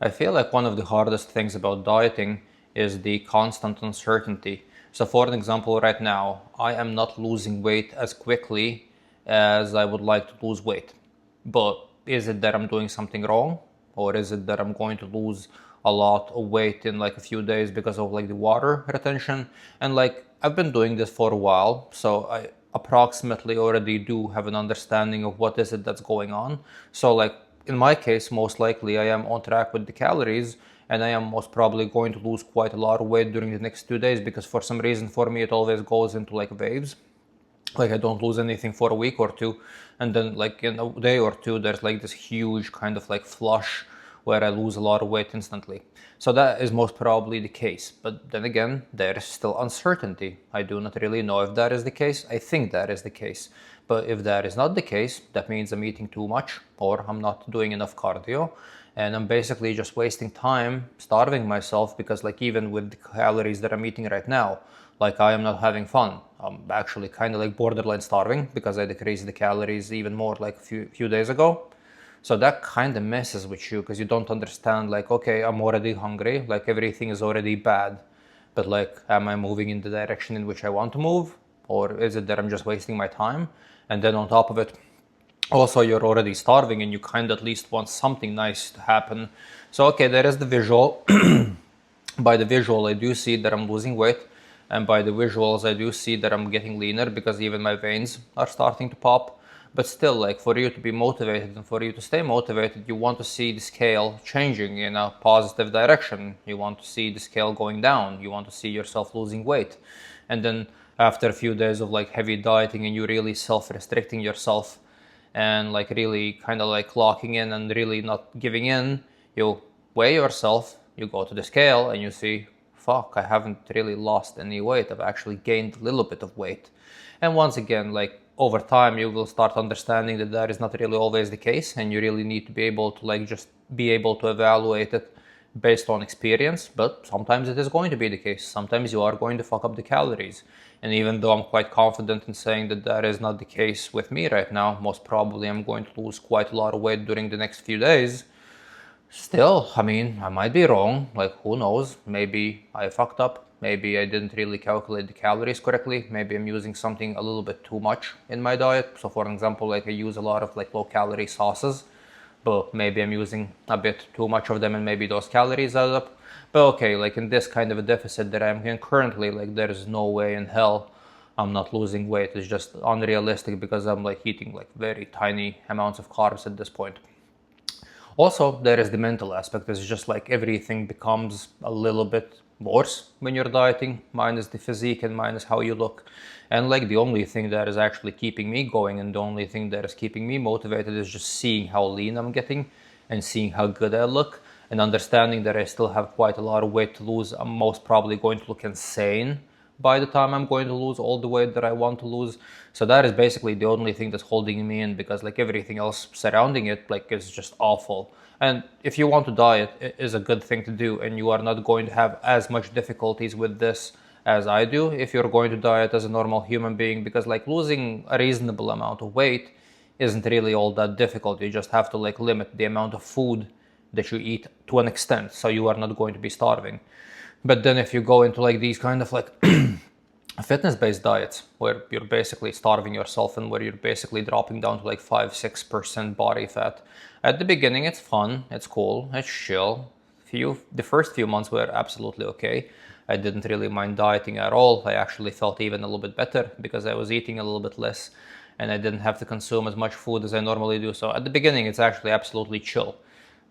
I feel like one of the hardest things about dieting is the constant uncertainty. So, for an example, right now, I am not losing weight as quickly as I would like to lose weight. But is it that I'm doing something wrong? Or is it that I'm going to lose a lot of weight in like a few days because of like the water retention? And like I've been doing this for a while, so I approximately already do have an understanding of what is it that's going on. So like in my case, most likely I am on track with the calories and I am most probably going to lose quite a lot of weight during the next 2 days because for some reason for me it always goes into like waves. Like I don't lose anything for a week or two, and then like in a day or two there's like this huge kind of like flush where I lose a lot of weight instantly. So that is most probably the case, but then again there is still uncertainty. I do not really know if that is the case. I think that is the case, but if that is not the case, that means I'm eating too much or I'm not doing enough cardio, and I'm basically just wasting time starving myself because like even with the calories that I'm eating right now, like I am not having fun. I'm actually kind of like borderline starving because I decreased the calories even more like a few days ago. So that kind of messes with you because you don't understand like, okay, I'm already hungry, like everything is already bad, but like am I moving in the direction in which I want to move, or is it that I'm just wasting my time? And then on top of it, also you're already starving and you kind of at least want something nice to happen. So okay, there is the visual. By the visual I do see that I'm losing weight, and by the visuals I do see that I'm getting leaner because even my veins are starting to pop. But still, like for you to be motivated and for you to stay motivated, you want to see the scale changing in a positive direction. You want to see the scale going down. You want to see yourself losing weight. And then after a few days of like heavy dieting and you really self-restricting yourself and like really kind of like locking in and really not giving in, you weigh yourself, you go to the scale and you see, fuck, I haven't really lost any weight. I've actually gained a little bit of weight. And once again, like over time, you will start understanding that that is not really always the case, and you really need to be able to like just be able to evaluate it based on experience. But sometimes it is going to be the case. Sometimes you are going to fuck up the calories. And even though I'm quite confident in saying that that is not the case with me right now, most probably I'm going to lose quite a lot of weight during the next few days. Still, I mean, I might be wrong. Like, who knows? Maybe I fucked up. Maybe I didn't really calculate the calories correctly. Maybe I'm using something a little bit too much in my diet. So, for example, like I use a lot of like low calorie sauces, but maybe I'm using a bit too much of them and maybe those calories add up. But okay, like in this kind of a deficit that I'm in currently, like there is no way in hell I'm not losing weight. It's just unrealistic because I'm like eating like very tiny amounts of carbs at this point. Also, there is the mental aspect. It's just like everything becomes a little bit worse when you're dieting, minus the physique and minus how you look. And like the only thing that is actually keeping me going and the only thing that is keeping me motivated is just seeing how lean I'm getting and seeing how good I look and understanding that I still have quite a lot of weight to lose. I'm most probably going to look insane by the time I'm going to lose all the weight that I want to lose. So that is basically the only thing that's holding me in because like everything else surrounding it like is just awful. And if you want to diet, it is a good thing to do and you are not going to have as much difficulties with this as I do if you're going to diet as a normal human being because like losing a reasonable amount of weight isn't really all that difficult. You just have to like limit the amount of food that you eat to an extent so you are not going to be starving. But then if you go into like these kind of like fitness-based diets where you're basically starving yourself and where you're basically dropping down to like 5-6% body fat, at the beginning it's fun, it's cool, it's chill. The first few months were absolutely okay. I didn't really mind dieting at all. I actually felt even a little bit better because I was eating a little bit less and I didn't have to consume as much food as I normally do. So at the beginning it's actually absolutely chill.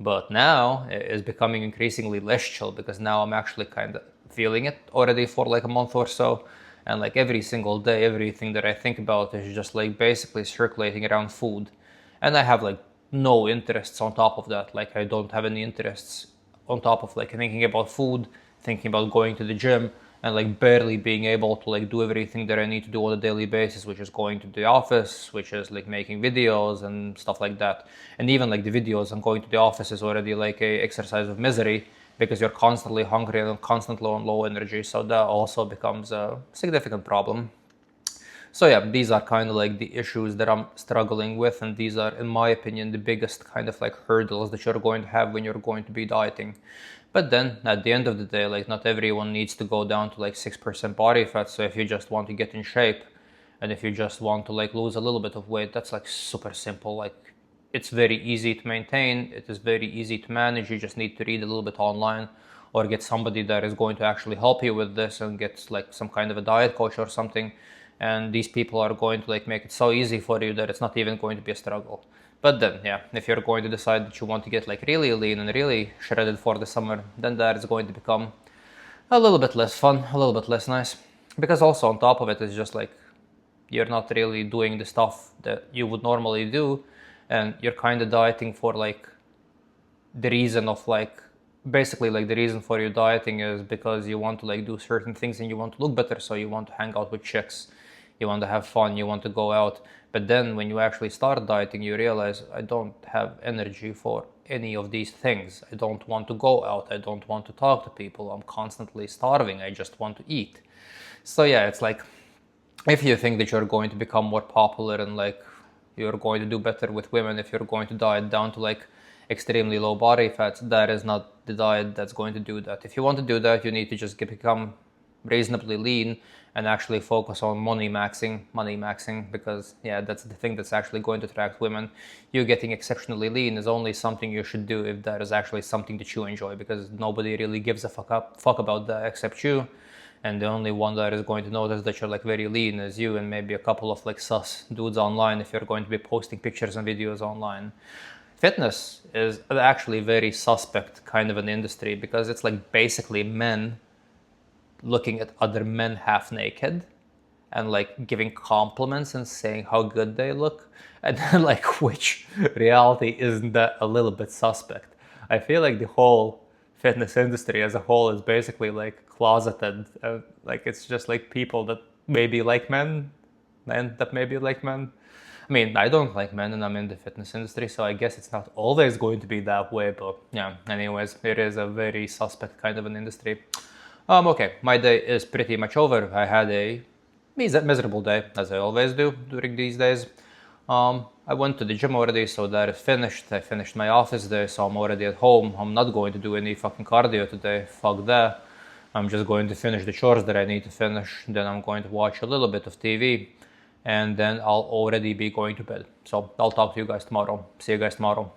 But now it's becoming increasingly less chill because now I'm actually kind of feeling it already for like a month or so. And like every single day, everything that I think about is just like basically circulating around food. And I have like no interests on top of that. Like I don't have any interests on top of like thinking about food, thinking about going to the gym, and like barely being able to like do everything that I need to do on a daily basis, which is going to the office, which is like making videos and stuff like that. And even like the videos and going to the office is already like a exercise of misery because you're constantly hungry and constantly on low energy. So that also becomes a significant problem. So yeah, these are kind of like the issues that I'm struggling with, and these are, in my opinion, the biggest kind of like hurdles that you're going to have when you're going to be dieting. But then at the end of the day, like not everyone needs to go down to like 6% body fat. So if you just want to get in shape, and if you just want to like lose a little bit of weight, that's like super simple. Like it's very easy to maintain. It is very easy to manage. You just need to read a little bit online or get somebody that is going to actually help you with this and get like some kind of a diet coach or something. And these people are going to like make it so easy for you that it's not even going to be a struggle. But then, yeah, if you're going to decide that you want to get like really lean and really shredded for the summer, then that is going to become a little bit less fun, a little bit less nice. Because also on top of it, it's just like you're not really doing the stuff that you would normally do, and you're kind of dieting for like the reason of like basically like the reason for your dieting is because you want to like do certain things and you want to look better, so you want to hang out with chicks, you want to have fun, you want to go out. But then when you actually start dieting, you realize I don't have energy for any of these things. I don't want to go out, I don't want to talk to people, I'm constantly starving, I just want to eat. So yeah, it's like if you think that you're going to become more popular and like you're going to do better with women if you're going to diet down to like extremely low body fat, that is not the diet that's going to do that. If you want to do that, you need to just become reasonably lean and actually focus on money maxing, because yeah, that's the thing that's actually going to attract women. You getting exceptionally lean is only something you should do if that is actually something that you enjoy, because nobody really gives a fuck about that except you. And the only one that is going to notice that you're like very lean is you and maybe a couple of like sus dudes online if you're going to be posting pictures and videos online. Fitness is actually very suspect kind of an industry, because it's like basically men looking at other men half naked and like giving compliments and saying how good they look. And then like, which reality isn't that a little bit suspect? I feel like the whole fitness industry as a whole is basically like closeted. Like it's just like people that maybe like men that maybe like men. I mean, I don't like men and I'm in the fitness industry, so I guess it's not always going to be that way, but yeah, anyways, it is a very suspect kind of an industry. Okay, my day is pretty much over. I had a miserable day, as I always do during these days. I went to the gym already, so that is finished. I finished my office day, so I'm already at home. I'm not going to do any fucking cardio today, fuck that. I'm just going to finish the chores that I need to finish, then I'm going to watch a little bit of TV, and then I'll already be going to bed. So I'll talk to you guys tomorrow. See you guys tomorrow.